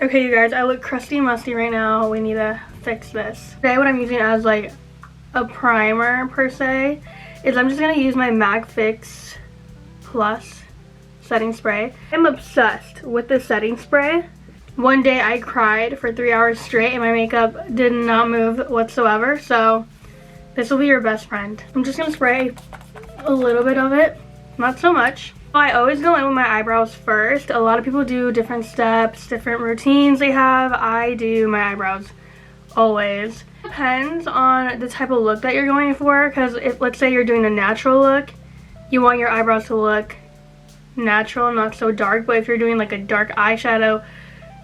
Okay, you guys, I look crusty and musty right now. We need to fix this. Today what I'm using as like a primer per se is I'm just gonna use my MAC Fix Plus setting spray. I'm obsessed with this setting spray. One day I cried for 3 hours straight and my makeup did not move whatsoever, so this will be your best friend. I'm just gonna spray a little bit of it, not so much. I always go in with my eyebrows first. A lot of people do different steps, different routines they have. I do my eyebrows always. Depends on the type of look that you're going for, because if, let's say you're doing a natural look, you want your eyebrows to look natural, not so dark. But if you're doing like a dark eyeshadow,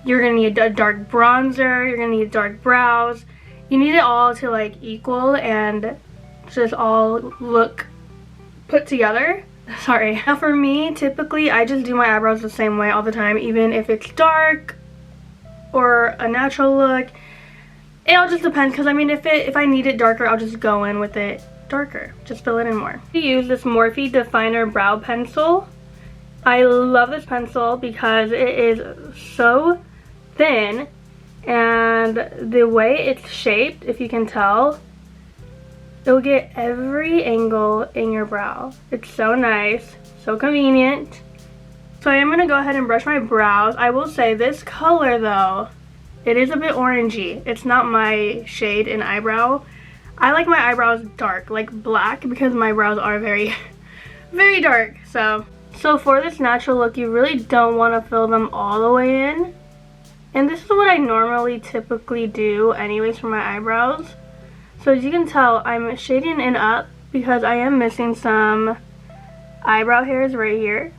you're gonna need a dark bronzer, you're gonna need dark brows. You need it all to like equal and just all look put together. Sorry. Now for me, typically I just do my eyebrows the same way all the time, even if it's dark or a natural look. It all just depends, because I mean if I need it darker, I'll just go in with it darker. Just fill it in more. I use this Morphe Definer Brow Pencil. I love this pencil because it is so thin, and the way it's shaped, if you can tell, it'll get every angle in your brow. It's so nice, so convenient. So I am going to go ahead and brush my brows. I will say this color though, it is a bit orangey. It's not my shade in eyebrow. I like my eyebrows dark, like black, because my brows are very, very dark. So for this natural look, you really don't want to fill them all the way in. And this is what I normally typically do anyways for my eyebrows. So as you can tell, I'm shading it up because I am missing some eyebrow hairs right here.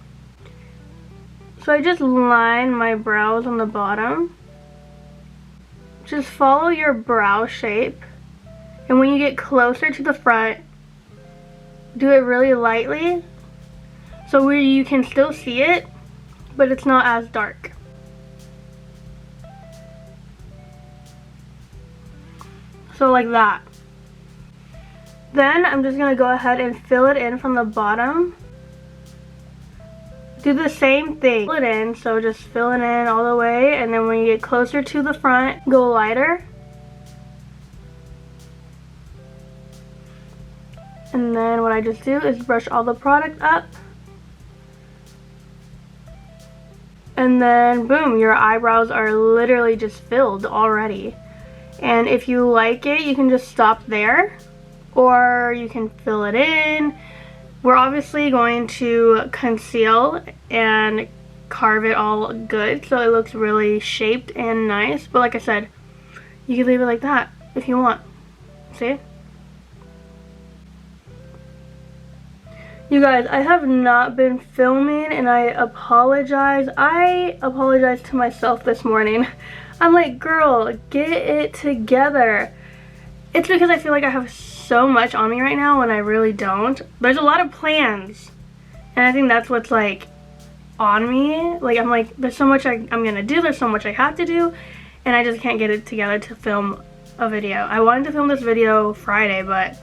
So I just line my brows on the bottom. Just follow your brow shape. And when you get closer to the front, do it really lightly, so where you can still see it, but it's not as dark. So like that. Then I'm just going to go ahead and fill it in from the bottom. Do the same thing. Fill it in, so just fill it in all the way, and then when you get closer to the front, go lighter. And then what I just do is brush all the product up. And then boom, your eyebrows are literally just filled already. And if you like it, you can just stop there, or you can fill it in. We're obviously going to conceal and carve it all good so it looks really shaped and nice. But like I said, you can leave it like that if you want. See? You guys, I have not been filming and I apologize. I apologized to myself this morning. I'm like, girl, get it together. It's because I feel like I have so much on me right now when I really don't. There's a lot of plans, and I think that's what's like on me. Like I'm like, there's so much I'm gonna do, there's so much I have to do, and I just can't get it together to film a video. I wanted to film this video Friday, but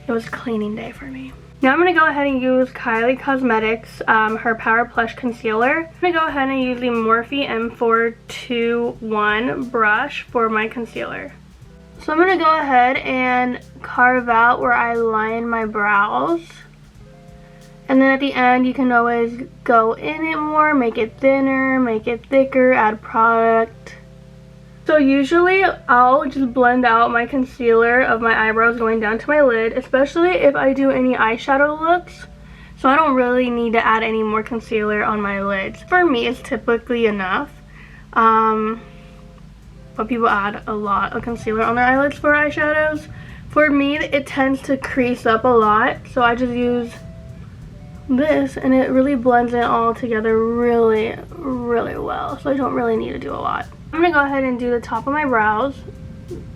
it was cleaning day for me. Now I'm going to go ahead and use Kylie Cosmetics, her Power Plush Concealer. I'm going to go ahead and use the Morphe M421 brush for my concealer. So I'm going to go ahead and carve out where I line my brows. And then at the end you can always go in it more, make it thinner, make it thicker, add product. So usually I'll just blend out my concealer of my eyebrows going down to my lid, especially if I do any eyeshadow looks. So I don't really need to add any more concealer on my lids. For me, it's typically enough. But people add a lot of concealer on their eyelids for eyeshadows. For me, it tends to crease up a lot, so I just use this and it really blends it all together really, really well. So I don't really need to do a lot. I'm going to go ahead and do the top of my brows.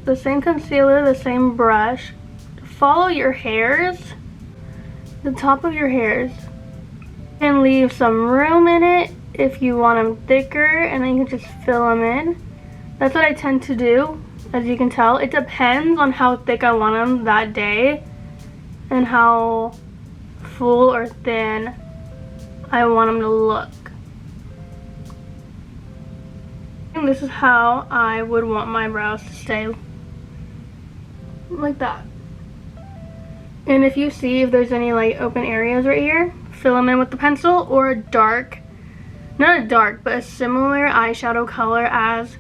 The same concealer, the same brush. Follow your hairs, the top of your hairs, and leave some room in it if you want them thicker, and then you can just fill them in. That's what I tend to do, as you can tell. It depends on how thick I want them that day and how full or thin I want them to look. think this is how I would want my brows to stay, like that. And if you see if there's any like open areas right here, fill them in with the pencil or a dark, not a dark, but a similar eyeshadow color as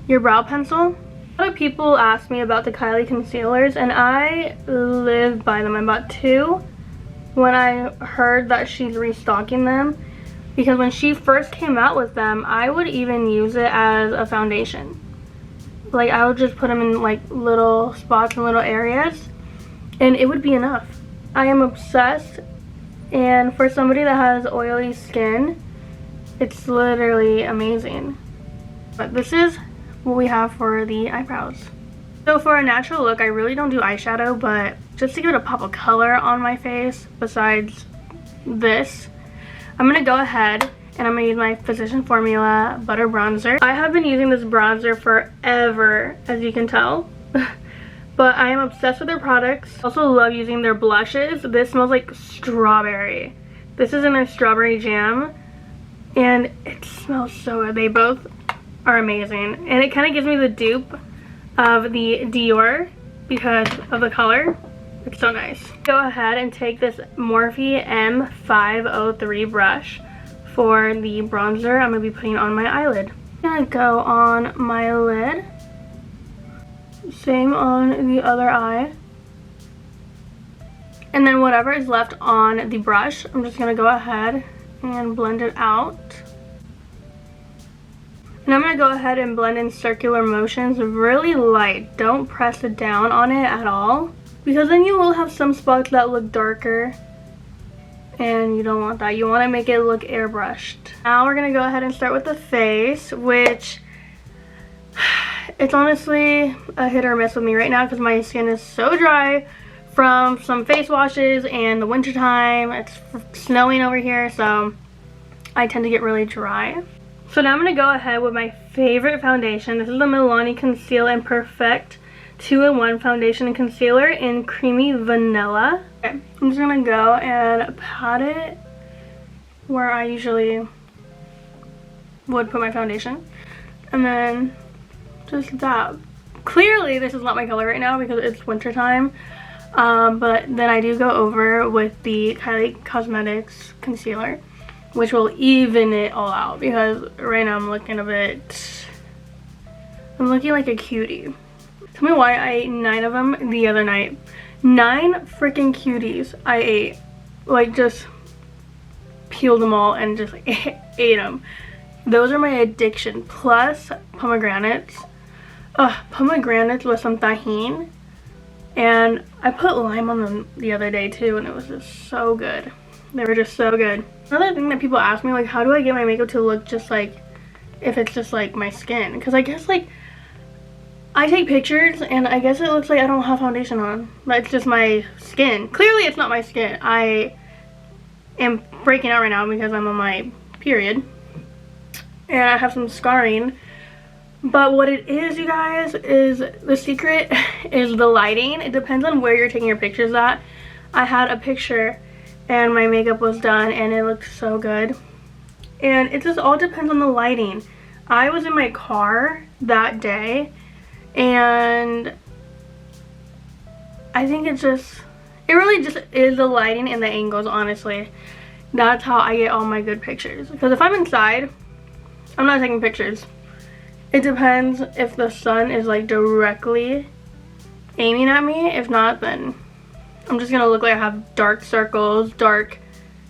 your brow pencil. A lot of people ask me about the Kylie concealers, and I live by them. I bought 2 when I heard that she's restocking them, because when she first came out with them, I would even use it as a foundation. Like, I would just put them in like little spots and little areas, and it would be enough. I am obsessed, and for somebody that has oily skin, it's literally amazing. But this is what we have for the eyebrows. So for a natural look, I really don't do eyeshadow, but just to give it a pop of color on my face besides this, I'm going to go ahead and I'm going to use my Physician Formula Butter Bronzer. I have been using this bronzer forever, as you can tell. But I am obsessed with their products. I also love using their blushes. This smells like strawberry. This is in their strawberry jam, and it smells so good. They both are amazing, and it kind of gives me the dupe of the Dior because of the color. It's so nice. Go ahead and take this Morphe M503 brush for the bronzer I'm going to be putting on my eyelid. I'm going to go on my lid. Same on the other eye. And then whatever is left on the brush, I'm just going to go ahead and blend it out. And I'm going to go ahead and blend in circular motions really light. Don't press it down on it at all, because then you will have some spots that look darker, and you don't want that. You want to make it look airbrushed. Now we're going to go ahead and start with the face, which it's honestly a hit or miss with me right now because my skin is so dry from some face washes and the winter time. It's snowing over here, so I tend to get really dry. So now I'm going to go ahead with my favorite foundation. This is the Milani Conceal and Perfect 2-in-1 Foundation and Concealer in Creamy Vanilla. Okay, I'm just going to go and pat it where I usually would put my foundation. And then just dab. Clearly this is not my color right now because it's winter time. But then I do go over with the Kylie Cosmetics concealer, which will even it all out, because right now I'm looking like a cutie. Tell me why I ate 9 of them the other night. 9 freaking cuties I ate. Like, just peeled them all and just like, ate them. Those are my addiction. Plus pomegranates. Pomegranates with some tahini. And I put lime on them the other day too, and it was just so good. They were just so good. Another thing that people ask me, like, how do I get my makeup to look just like, if it's just like my skin? Because I guess like, I take pictures and I guess it looks like I don't have foundation on. But it's just my skin. Clearly it's not my skin. I am breaking out right now because I'm on my period. And I have some scarring. But what it is, you guys, is the secret is the lighting. It depends on where you're taking your pictures at. I had a picture and my makeup was done and it looked so good. And it just all depends on the lighting. I was in my car that day and I think it really just is the lighting and the angles, honestly. That's how I get all my good pictures. Because if I'm inside, I'm not taking pictures. It depends if the sun is like directly aiming at me. If not, then I'm just gonna look like I have dark circles, dark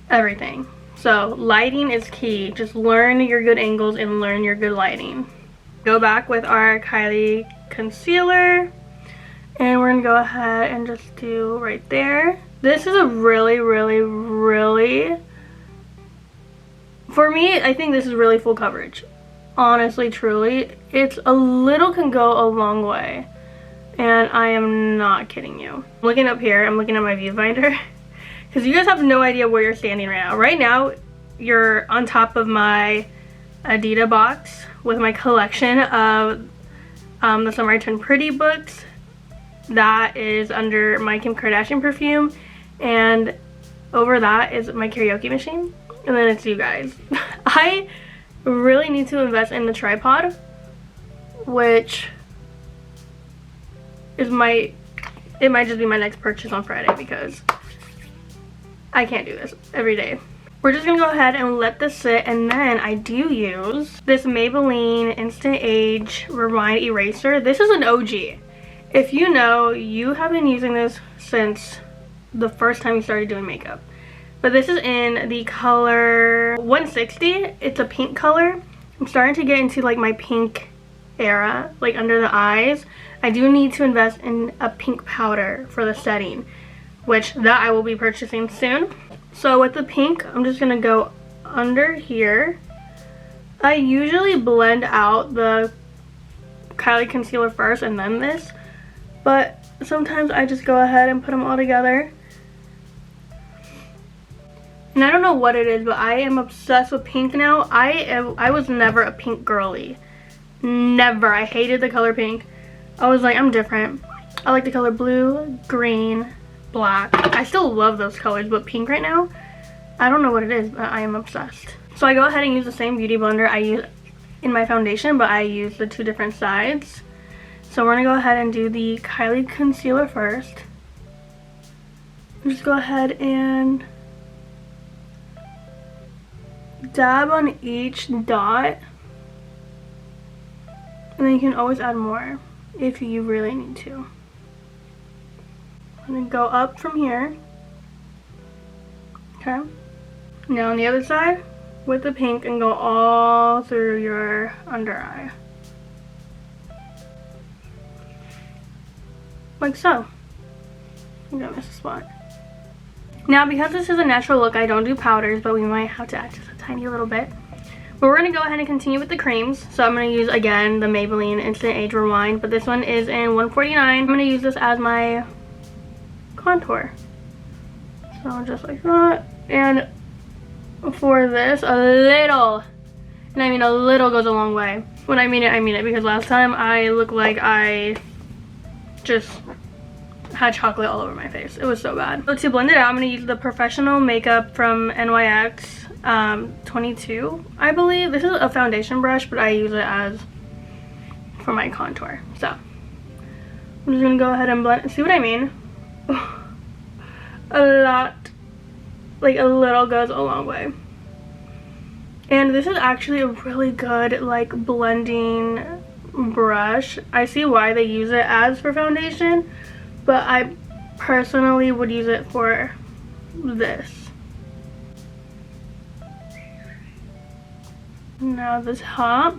everything. So lighting is key. Just learn your good angles and learn your good lighting. Go back with our Kylie concealer and we're gonna go ahead and just do right there. This is a really, for me, I think this is really full coverage. Honestly, truly, it's a little can go a long way. And I am not kidding you. Looking up here, I'm looking at my viewfinder. Because you guys have no idea where you're standing right now. Right now, you're on top of my Adidas box with my collection of the Summer I Turned Pretty books. That is under my Kim Kardashian perfume. And over that is my karaoke machine. And then it's you guys. I really need to invest in the tripod which is it might just be my next purchase on Friday because I can't do this every day. We're just gonna go ahead and let this sit, and then I do use this Maybelline Instant Age Rewind Eraser. This is an OG. If you know, you have been using this since the first time you started doing makeup. But this is in the color 160. It's a pink color. I'm starting to get into like my pink era, like under the eyes. I do need to invest in a pink powder for the setting, which that I will be purchasing soon. So with the pink, I'm just gonna go under here. I usually blend out the Kylie concealer first and then this, but sometimes I just go ahead and put them all together. And I don't know what it is, but I am obsessed with pink now. I was never a pink girly. Never. I hated the color pink. I was like, I'm different. I like the color blue, green, black. I still love those colors, but pink right now, I don't know what it is, but I am obsessed. So I go ahead and use the same beauty blender I use in my foundation, but I use the two different sides. So we're gonna go ahead and do the Kylie concealer first. Just go ahead and dab on each dot, and then you can always add more if you really need to. And then go up from here. Okay. Now on the other side with the pink, and go all through your under eye. Like so. I'm gonna miss a spot. Now because this is a natural look, I don't do powders, but we might have to add just a tiny little bit. But we're gonna go ahead and continue with the creams. So I'm gonna use again the Maybelline Instant Age Rewind, but this one is in 149. I'm gonna use this as my contour. So just like that. And for this, a little, and I mean a little goes a long way. When I mean it, because last time I looked like I just had chocolate all over my face. It was so bad. So to blend it out, I'm gonna use the Professional Makeup from NYX 22, I believe. This is a foundation brush, but I use it as for my contour. So I'm just gonna go ahead and blend. See what I mean? A lot, like a little goes a long way. And this is actually a really good like blending brush. I see why they use it as for foundation, but I personally would use it for this. Now the top.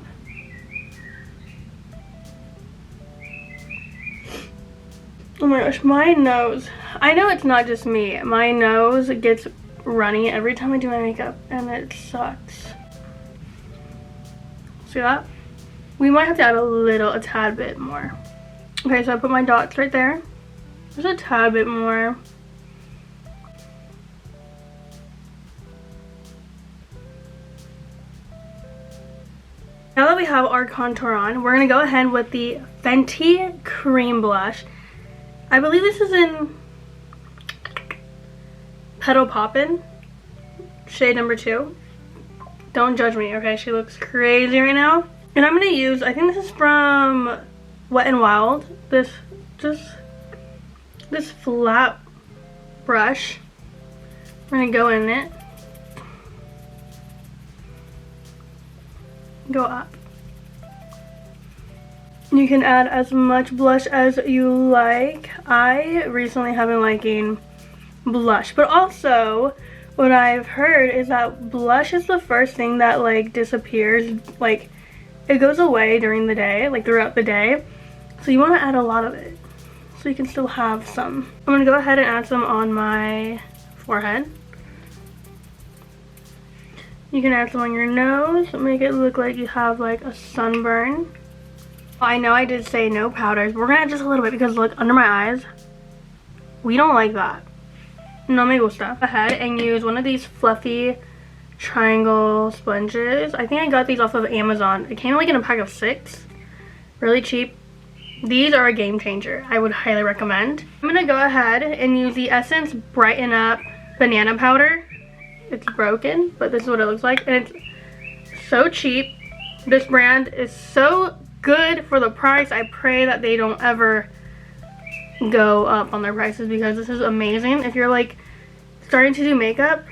Oh my gosh, my nose. I know it's not just me. My nose gets runny every time I do my makeup, and it sucks. See that? We might have to add a tad bit more. Okay, so I put my dots right there. Just a tad bit more. Now that we have our contour on, we're gonna go ahead with the Fenty Cream Blush. I believe this is in Petal Poppin', shade number 2. Don't judge me, okay? She looks crazy right now. And I'm gonna use, I think this is from Wet n Wild. This flat brush. We're gonna go in it. Go up. You can add as much blush as you like. I recently have been liking blush, but also what I've heard is that blush is the first thing that like disappears, like it goes away during the day, like throughout the day. So you want to add a lot of it so you can still have some. I'm gonna go ahead and add some on my forehead. You can add some on your nose, make it look like you have like a sunburn. I know I did say no powders, but we're gonna add just a little bit because look, under my eyes, we don't like that. No me gusta. Go ahead and use one of these fluffy triangle sponges. I think I got these off of Amazon. It came like in a pack of 6. Really cheap. These are a game changer. I would highly recommend. I'm gonna go ahead and use the Essence Brighten Up Banana Powder. It's broken, but this is what it looks like, and it's so cheap. This brand is so good for the price. I pray that they don't ever go up on their prices because this is amazing. If you're like starting to do makeup,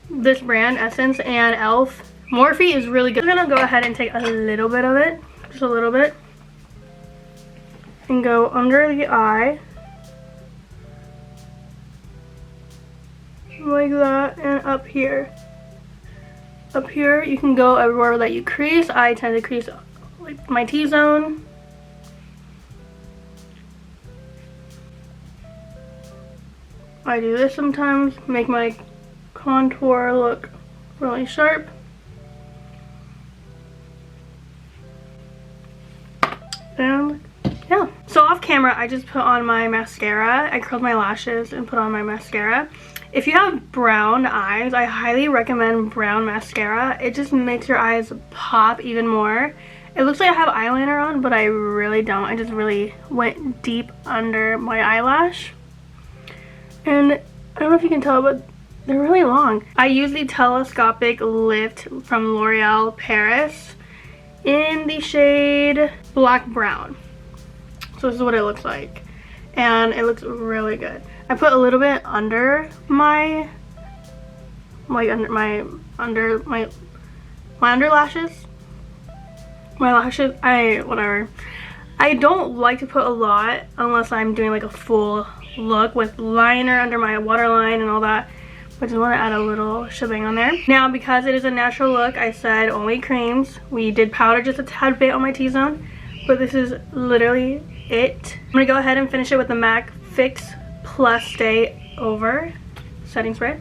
this brand, Essence and e.l.f. Morphe is really good. I'm gonna go ahead and take a little bit of it, just a little bit, and go under the eye. Like that, and up here. Up here, you can go everywhere that you crease. I tend to crease like my T-zone. I do this sometimes, make my contour look really sharp. And yeah. So off camera, I just put on my mascara. I curled my lashes and put on my mascara. If you have brown eyes, I highly recommend brown mascara. It just makes your eyes pop even more. It looks like I have eyeliner on, but I really don't. I just really went deep under my eyelash. And I don't know if you can tell, but they're really long. I use the Telescopic Lift from L'Oreal Paris in the shade Black Brown. So this is what it looks like. And it looks really good. I put a little bit under my underlashes. My lashes, whatever. I don't like to put a lot unless I'm doing like a full look with liner under my waterline and all that. But just want to add a little shebang on there. Now, because it is a natural look, I said only creams. We did powder just a tad bit on my T-zone, but this is literally it. I'm gonna go ahead and finish it with the MAC Fix Plus Stay Over setting spray.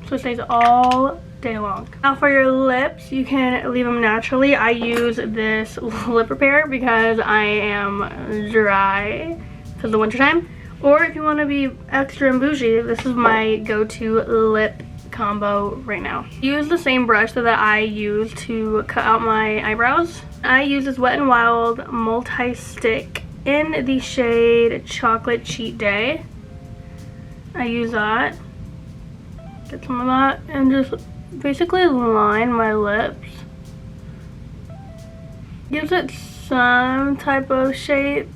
So it stays all day long. Now for your lips, you can leave them naturally. I use this lip repair because I am dry because of the winter time. Or if you want to be extra and bougie, this is my go-to lip combo right now. Use the same brush that I use to cut out my eyebrows. I use this Wet n Wild multi-stick in the shade Chocolate Cheat Day. I use that. Get some of that and just basically line my lips. Gives it some type of shape.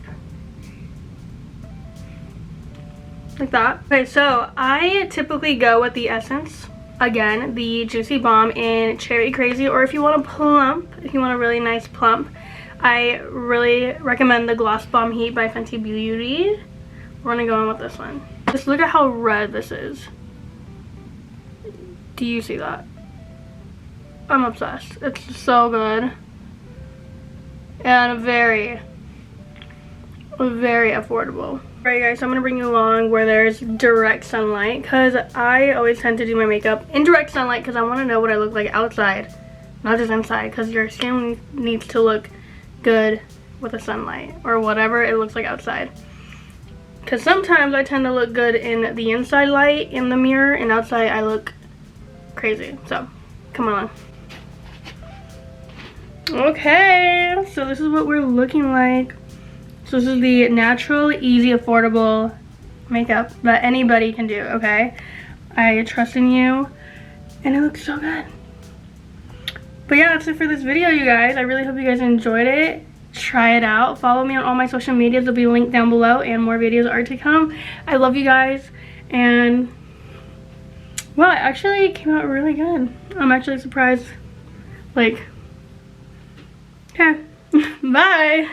Like that. Okay, so I typically go with the Essence. Again, the Juicy Balm in Cherry Crazy, or if you want a plump, if you want a really nice plump, I really recommend the Gloss Bomb Heat by Fenty Beauty. We're gonna go in with this one. Just look at how red this is. Do you see that? I'm obsessed. It's so good. And very, very affordable. Alright guys, so I'm going to bring you along where there's direct sunlight, because I always tend to do my makeup in direct sunlight because I want to know what I look like outside, not just inside, because your skin needs to look good with the sunlight, or whatever it looks like outside. Because sometimes I tend to look good in the inside light in the mirror, and outside I look crazy. So, come on. Okay, so this is what we're looking like. So this is the natural, easy, affordable makeup that anybody can do, okay? I trust in you, and it looks so good. But yeah, that's it for this video, you guys. I really hope you guys enjoyed it. Try it out. Follow me on all my social medias. They'll be linked down below, and more videos are to come. I love you guys, and well, it actually came out really good. I'm actually surprised. Like, yeah. Bye.